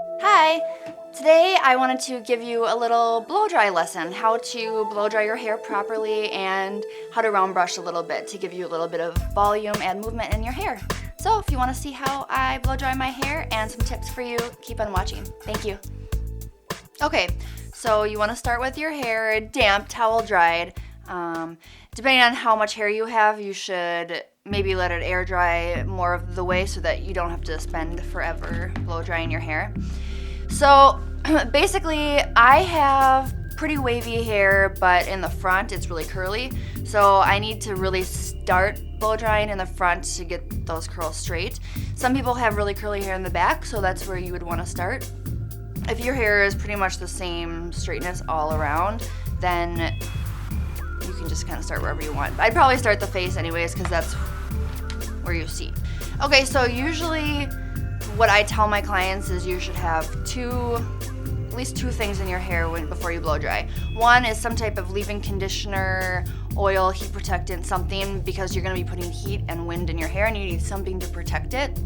Hi! Today I wanted to give you a little blow dry lesson, how to blow dry your hair properly and how to round brush a little bit to give you a little bit of volume and movement in your hair. So if you want to see how I blow dry my hair and some tips for you, keep on watching. Thank you. Okay, so you want to start with your hair damp, towel dried. Depending on how much hair you have, you should maybe let it air dry more of the way so that you don't have to spend forever blow drying your hair. So basically, I have pretty wavy hair, but in the front it's really curly. So I need to really start blow drying in the front to get those curls straight. Some people have really curly hair in the back, so that's where you would want to start. If your hair is pretty much the same straightness all around, then you can just kind of start wherever you want. I'd probably start the face anyways, because that's where you see. Okay, so usually what I tell my clients is you should have at least two things in your hair before you blow dry. One is some type of leave-in conditioner, oil, heat protectant, something, because you're going to be putting heat and wind in your hair and you need something to protect it.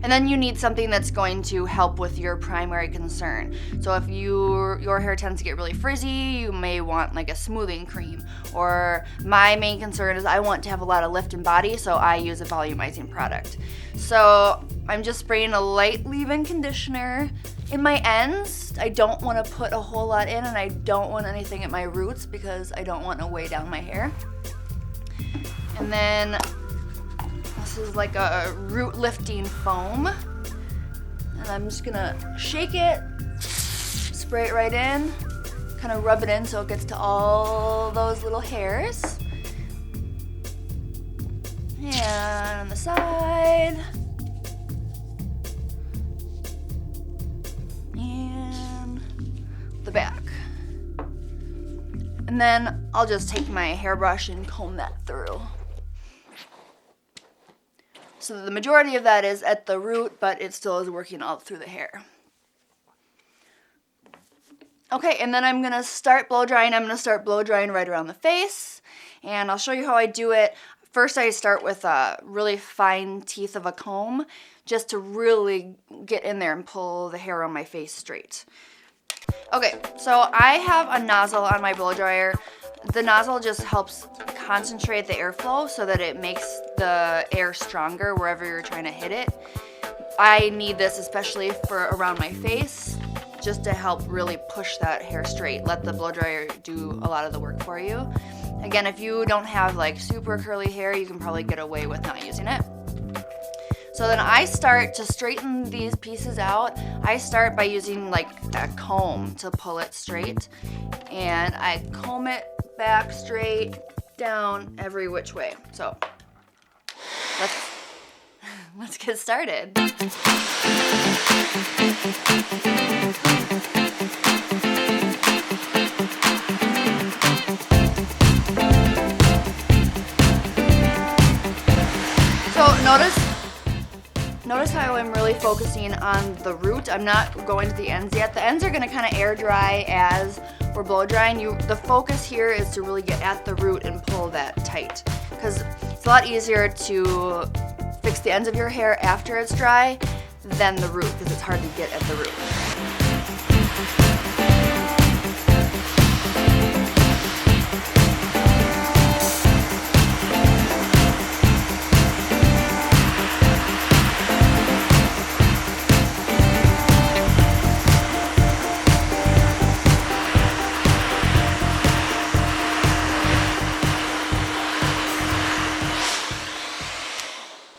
And then you need something that's going to help with your primary concern. So if your hair tends to get really frizzy, you may want like a smoothing cream. Or my main concern is I want to have a lot of lift in body, so I use a volumizing product. So I'm just spraying a light leave-in conditioner in my ends. I don't want to put a whole lot in, and I don't want anything at my roots because I don't want to weigh down my hair. And then this is like a root lifting foam, and I'm just gonna shake it, spray it right in, kind of rub it in so it gets to all those little hairs. And on the side, and the back. And then I'll just take my hairbrush and comb that through. So the majority of that is at the root, but it still is working all through the hair. Okay, and then I'm going to start blow drying. I'm going to start blow drying right around the face, and I'll show you how I do it. First, I start with a really fine teeth of a comb just to really get in there and pull the hair on my face straight. Okay, so I have a nozzle on my blow dryer. The nozzle just helps concentrate the airflow so that it makes the air stronger wherever you're trying to hit it. I need this especially for around my face, just to help really push that hair straight. Let the blow dryer do a lot of the work for you. Again, if you don't have like super curly hair, you can probably get away with not using it. So then I start to straighten these pieces out. I start by using like a comb to pull it straight, and I comb it back straight down every which way. So let's get started. So notice how I'm really focusing on the root. I'm not going to the ends yet. The ends are going to kind of air dry as we're blow drying. The focus here is to really get at the root and pull that tight, because it's a lot easier to fix the ends of your hair after it's dry than the root, because it's hard to get at the root.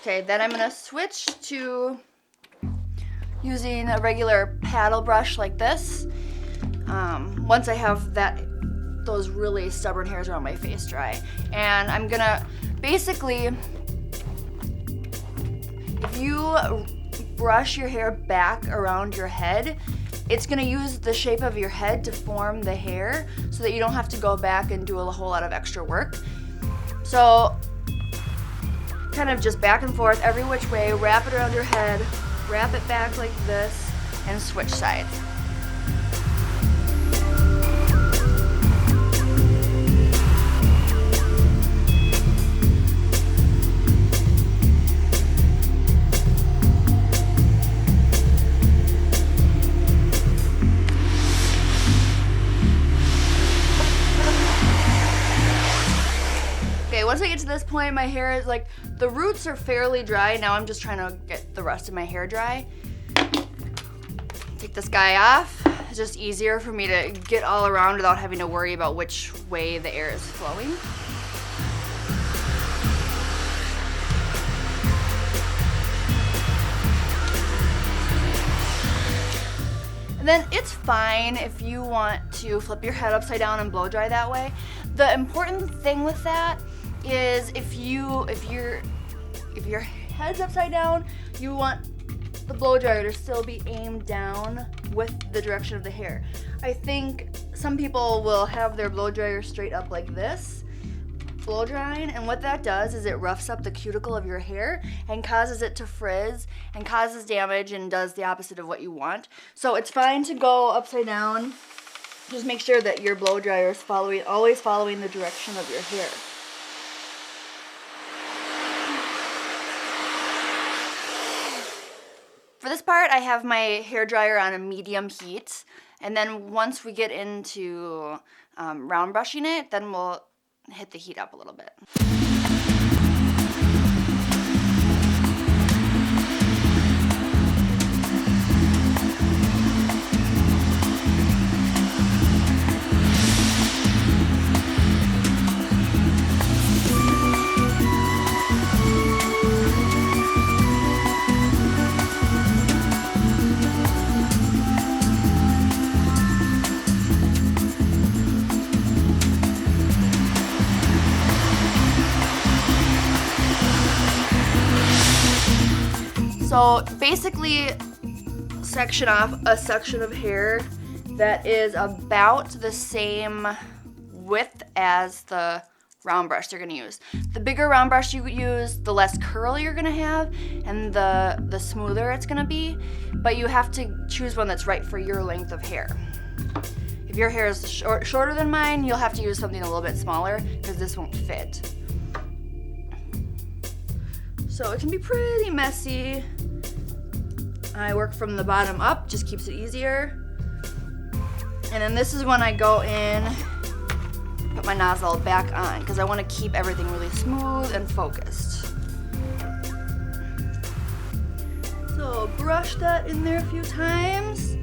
Okay, then I'm gonna switch to using a regular paddle brush like this. Once I have those really stubborn hairs around my face dry. And I'm gonna basically, if you brush your hair back around your head, it's gonna use the shape of your head to form the hair so that you don't have to go back and do a whole lot of extra work. So kind of just back and forth every which way, wrap it around your head, wrap it back like this, and switch sides. this point, my hair is like, the roots are fairly dry. Now I'm just trying to get the rest of my hair dry. Take this guy off. It's just easier for me to get all around without having to worry about which way the air is flowing. And then it's fine if you want to flip your head upside down and blow dry that way. The important thing with that is if your head's upside down, you want the blow dryer to still be aimed down with the direction of the hair. I think some people will have their blow dryer straight up like this, blow drying, and what that does is it roughs up the cuticle of your hair and causes it to frizz and causes damage and does the opposite of what you want. So it's fine to go upside down. Just make sure that your blow dryer is always following the direction of your hair. For this part, I have my hair dryer on a medium heat, and then once we get into round brushing it, then we'll hit the heat up a little bit. So basically, section off a section of hair that is about the same width as the round brush you're gonna use. The bigger round brush you use, the less curl you're gonna have, and the smoother it's gonna be, but you have to choose one that's right for your length of hair. If your hair is shorter than mine, you'll have to use something a little bit smaller because this won't fit. So it can be pretty messy. I work from the bottom up, just keeps it easier. And then this is when I go in, put my nozzle back on, because I want to keep everything really smooth and focused. So brush that in there a few times.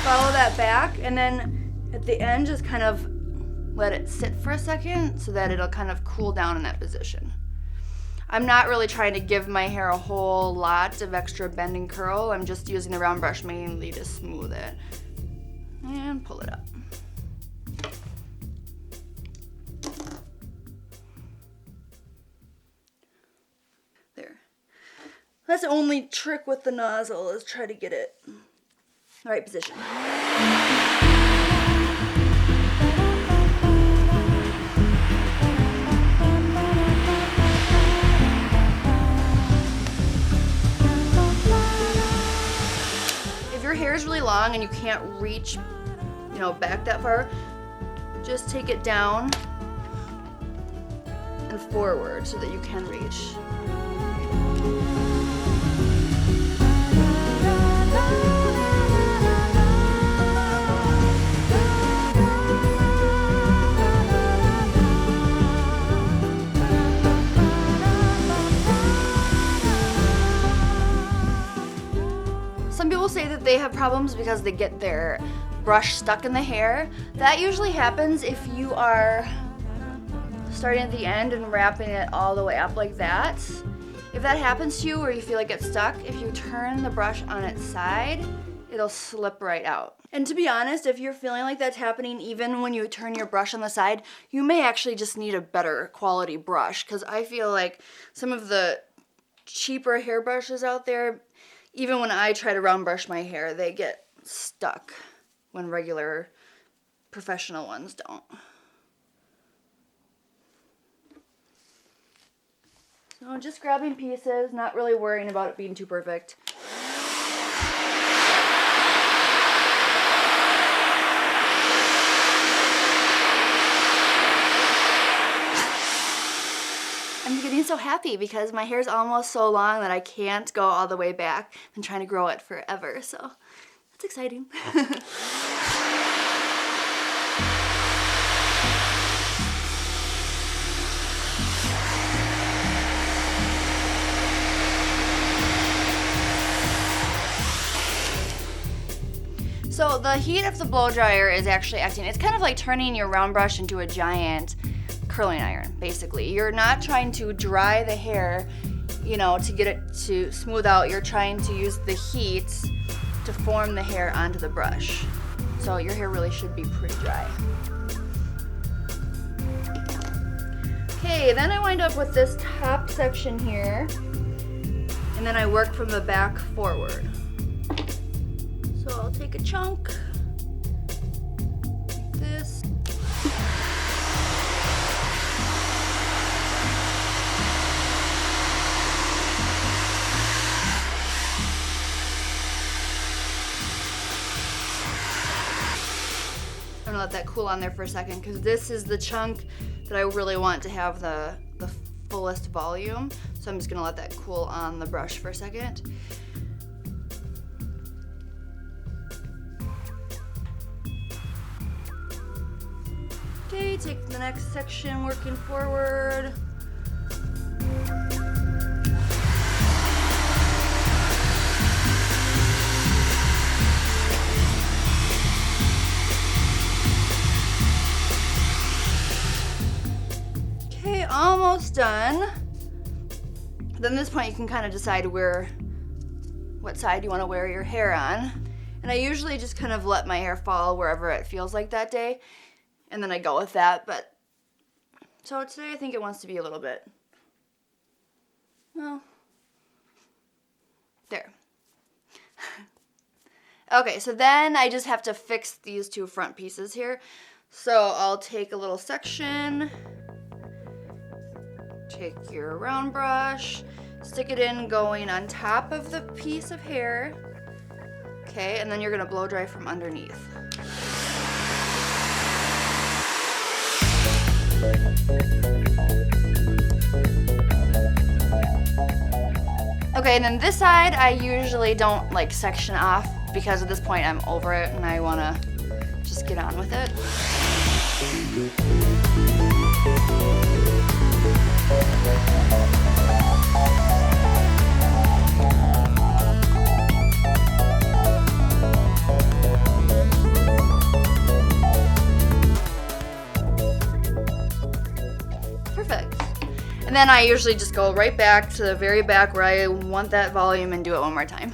Follow that back, and then at the end, just kind of let it sit for a second so that it'll kind of cool down in that position. I'm not really trying to give my hair a whole lot of extra bend and curl. I'm just using the round brush mainly to smooth it. And pull it up. There. That's the only trick with the nozzle, is try to get it in the right position. If your hair is really long and you can't reach, back that far, just take it down and forward so that you can reach. Some people say that they have problems because they get their brush stuck in the hair. That usually happens if you are starting at the end and wrapping it all the way up like that. If that happens to you or you feel like it's stuck, if you turn the brush on its side, it'll slip right out. And to be honest, if you're feeling like that's happening even when you turn your brush on the side, you may actually just need a better quality brush, because I feel like some of the cheaper hair brushes out there, even when I try to round brush my hair, they get stuck when regular professional ones don't. So just grabbing pieces, not really worrying about it being too perfect. I'm getting me so happy because my hair's almost so long that I can't go all the way back. I'm trying to grow it forever, so that's exciting. So the heat of the blow dryer is actually acting, it's kind of like turning your round brush into a giant curling iron, basically. You're not trying to dry the hair, you know, to get it to smooth out. You're trying to use the heat to form the hair onto the brush. So your hair really should be pretty dry. Okay, then I wind up with this top section here, and then I work from the back forward. So I'll take a chunk like this. I'm gonna let that cool on there for a second because this is the chunk that I really want to have the fullest volume. So I'm just gonna let that cool on the brush for a second. Okay, take the next section, working forward. Okay, almost done. Then at this point you can kind of decide what side you want to wear your hair on. And I usually just kind of let my hair fall wherever it feels like that day. And then I go with that, but so today I think it wants to be a little bit, well, there. Okay, so then I just have to fix these two front pieces here. So I'll take a little section, take your round brush, stick it in going on top of the piece of hair. Okay, and then you're gonna blow dry from underneath. Okay, and then this side I usually don't like section off because at this point I'm over it and I want to just get on with it. Perfect. And then I usually just go right back to the very back where I want that volume and do it one more time.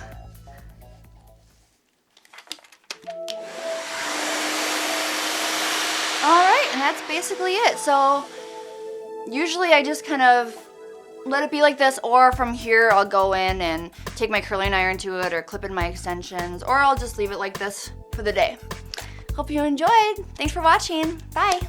Alright, and that's basically it. So usually I just kind of let it be like this, or from here I'll go in and take my curling iron to it or clip in my extensions, or I'll just leave it like this for the day. Hope you enjoyed. Thanks for watching. Bye.